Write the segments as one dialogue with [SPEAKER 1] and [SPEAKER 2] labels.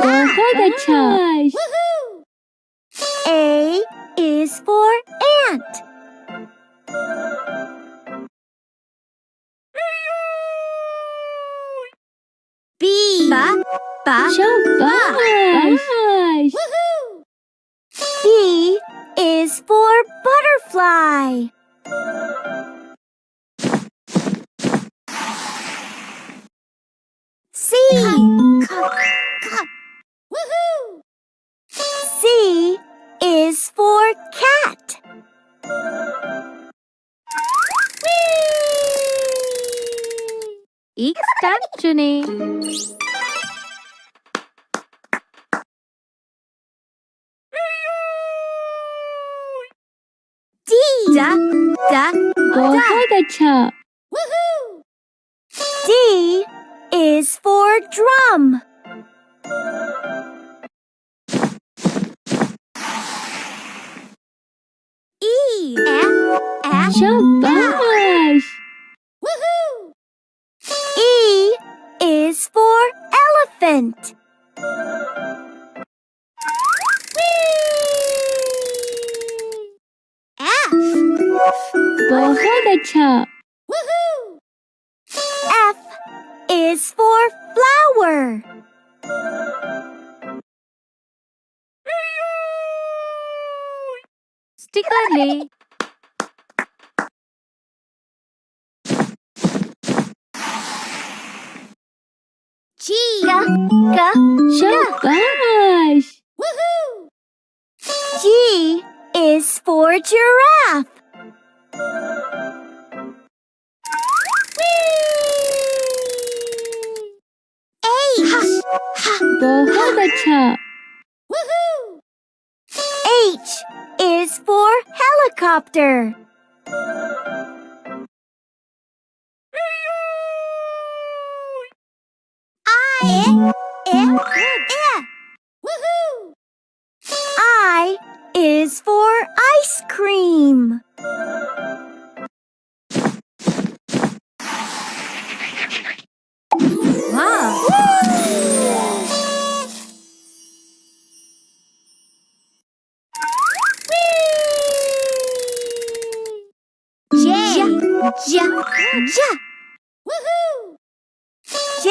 [SPEAKER 1] बहुत अच्छा.
[SPEAKER 2] A is for ant. B.
[SPEAKER 1] शाबाश.
[SPEAKER 2] B is for butterfly. C. C is for cat.
[SPEAKER 1] एक stamp चुनें.
[SPEAKER 2] D.
[SPEAKER 1] बहुत अच्छा.
[SPEAKER 2] D is for drum. E.
[SPEAKER 1] शाबाश.
[SPEAKER 2] E is for elephant.
[SPEAKER 1] बहुत अच्छा.
[SPEAKER 2] F is for flower.
[SPEAKER 1] Sticker ले.
[SPEAKER 2] G.
[SPEAKER 1] शाबाश.
[SPEAKER 2] G is for giraffe. H.
[SPEAKER 1] बहुत अच्छा.
[SPEAKER 2] H is for helicopter. I is for ice cream. J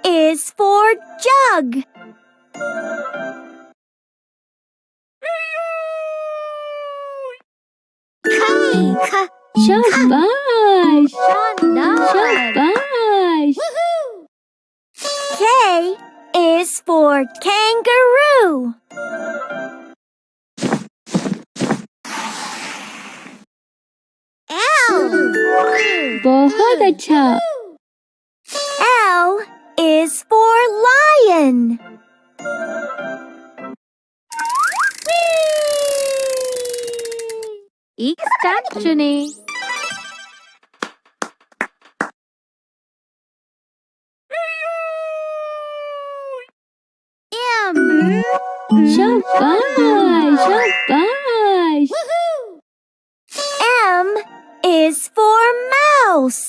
[SPEAKER 2] is for jug.
[SPEAKER 1] शाबाश. शाबाश.
[SPEAKER 2] K is for kangaroo.
[SPEAKER 1] बहुत अच्छा.
[SPEAKER 2] L is for lion.
[SPEAKER 1] एक stamp चुनें.
[SPEAKER 2] M.
[SPEAKER 1] शाबाश. शाबाश.
[SPEAKER 2] M is for mouse.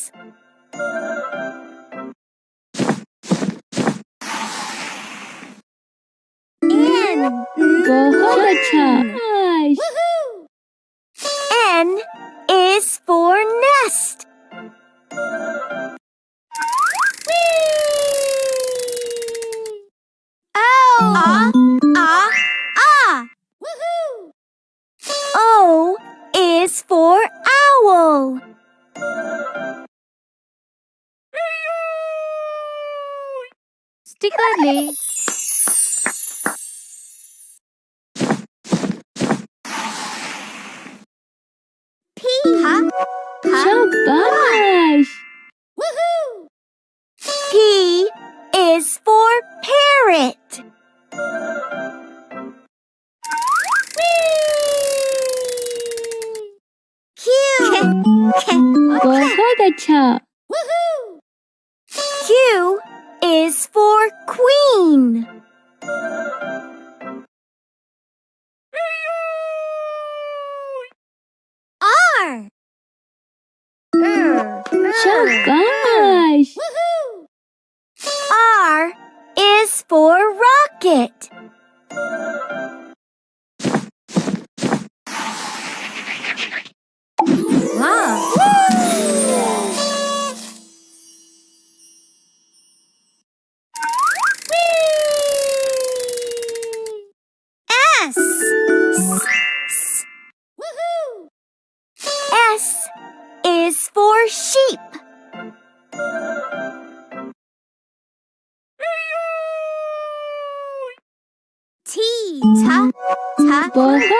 [SPEAKER 2] N.
[SPEAKER 1] बहुत अच्छा.
[SPEAKER 2] N is for nest. O is for owl.
[SPEAKER 1] Sticker ले.
[SPEAKER 2] P.
[SPEAKER 1] शाबाश.
[SPEAKER 2] P is for parrot. Q.
[SPEAKER 1] बहुत अच्छा.
[SPEAKER 2] Q is for queen. R.
[SPEAKER 1] शाबाश.
[SPEAKER 2] R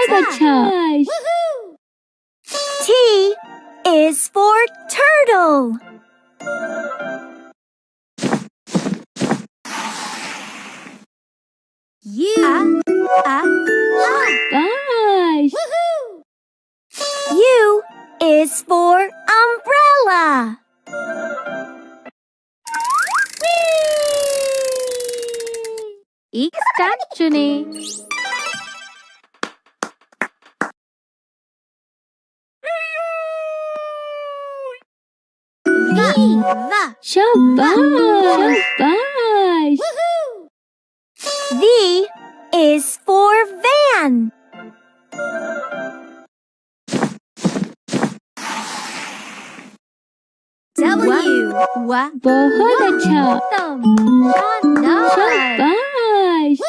[SPEAKER 1] बहुत अच्छा।
[SPEAKER 2] T is for turtle.
[SPEAKER 1] शाबाश।
[SPEAKER 2] U is for umbrella.
[SPEAKER 3] एक स्टैम्प चुनें।
[SPEAKER 1] शाबाश। शाबाश।
[SPEAKER 2] V is for van.
[SPEAKER 1] बहुत अच्छा।
[SPEAKER 3] शानदार।
[SPEAKER 1] शाबाश।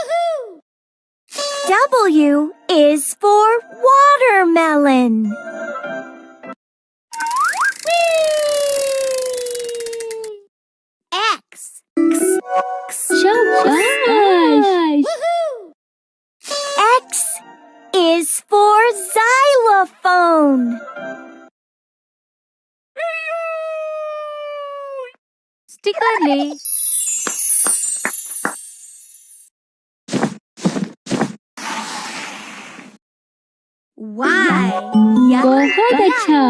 [SPEAKER 2] W is for watermelon. X.
[SPEAKER 1] शाबाश।
[SPEAKER 2] X is for xylophone.
[SPEAKER 3] Sticker ले।
[SPEAKER 1] बहुत अच्छा।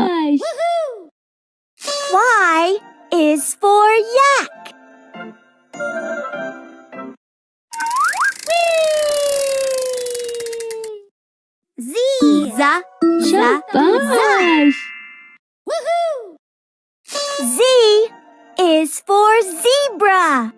[SPEAKER 2] Y is for yak.
[SPEAKER 1] शाबाश।
[SPEAKER 2] Z is for zebra.